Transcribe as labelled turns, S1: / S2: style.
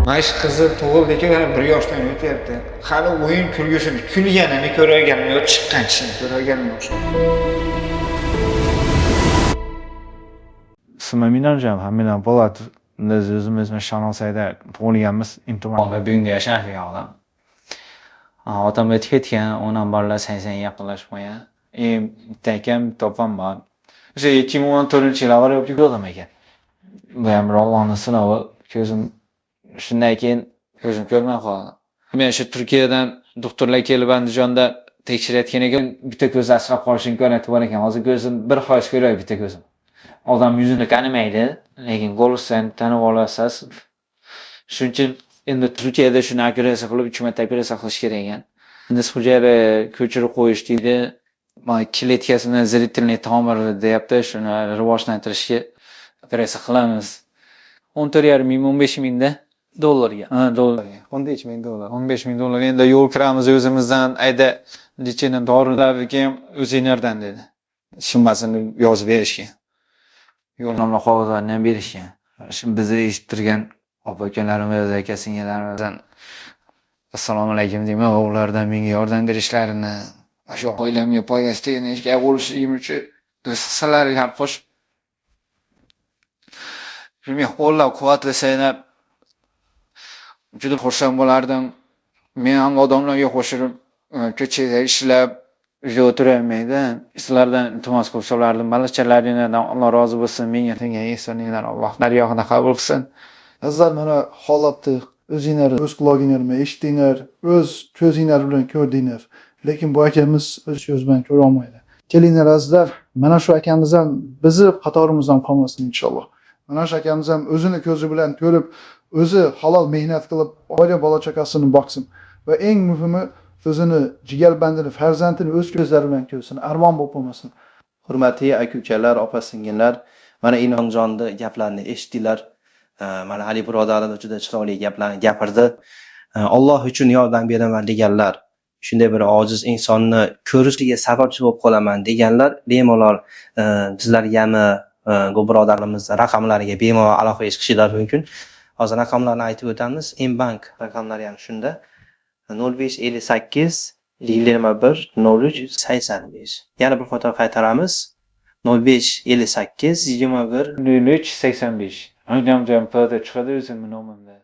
S1: Maysh qizi tug'ildi ekan, yana 1 yoshdan o'tyapti. Hali o'yin kulgusini, kulganini ko'rganman, yo chiqqanini ko'rganman o'xshaydi.
S2: Smaminarjam hamidan Polat biz o'zimizni Shanxayda tug'ilganmiz, imtihon va bugunga yashaydigan odam. Otam o'tib ketgan, onam bolalar saysan yaqinlashib qo'ygan. Bitta akam, bitta opam bor. O'sha 2014-yil avval ko'rdim ekan. Bu ham Allohning sinovi, ko'zim shundan keyin ko'zim ko'rmay qoldi. Men shu Turkiyadan doktorlar kelib Andijonda tekshirayotgan ekan, bitta ko'z asrab qolish imkoniyati bor ekan. Hozir ko'zim 1% ko'ryapti bitta ko'zim. Odam yuzini tanimaydi, lekin golosdan tanib olasiz. Shuning uchun endi Turkiyada shuni operatsiya qilib, 3 marta operatsiya qilish kerak ekan. Endi hujayra ko'chirib qo'yish deydi. Kletkasini zrительный tomir deyapti, shuni rivojlantirishga operatsiya qilamiz. 14,5 ming, 15 mingda dollarga. Ha, dollarga. 15 ming dollar. 15 ming dollar. Endi yo'l kiramiz o'zimizdan, ayda lichena dorilarga ham o'zinglardan dedi. Shumasini yozib berishgan. Yo'lnomlar qog'ozlarini ham berishgan. Şimdi bizni eshittirgan opa-ukalarimiz, aka-singillarimizdan assalomu alaykum deyman, ulardan menga yordam berishlarini, shu oilamga foydasi tegishga bo'lishim uchun do'stlarga ham qo'shib meni qo'llab-quvvatlasanglar juda xursand bo'lardim. Men ham odamlarga qo'shilib ko'chada ishlab uyda o'tirolmaydi. Sizlardan iltimos qilib so'rardim. Malachalaringizdan Alloh rozi bo'lsin. Menga tengan ehsoninglar Alloh daryoqida qabul qilsin.
S3: Sizlar mana holatni o'zinglar o'z qulog'inglar bilan eshitdinglar, o'z ko'zinglar bilan ko'rdinglar. Lekin bu akamiz o'z ko'z bilan ko'ra olmaydi. Kelinglar azizlar, mana shu akamiz ham bizni qatorimizdan qolmasin inshaalloh. Mana shu akamiz ham o'zini ko'zi bilan ko'rib, o'zi halol mehnat qilib, oila bola chaqasini boqsin va eng muhimi o'zini jigarbandini, farzandini o'z ko'zlari bilan ko'rsin, armon bo'lib bo'lmasin.
S4: Hurmatli aka-ukalar, opa-singillar, mana Inomjonning gaplarini eshitdilar. Mana Ali birodarlar juda chiroyli gaplarni gapirdi. Alloh uchun yordam beraman deganlar, shunday bir ojiz insonni ko'rishiga sababchi bo'lib qolaman deganlar, bemalol bizlarga ham bu birodarlarimiz raqamlariga bemalol aloqa qilishlar mumkin. Hozir raqamlarni aytib o'tamiz. Mbank raqamlari ham shunda. 0558 21 03 85. Yana bir foto qaytaramiz. 0558 21
S2: 03 85. O'ynamjam foto chiqadi o'zimning nomimda.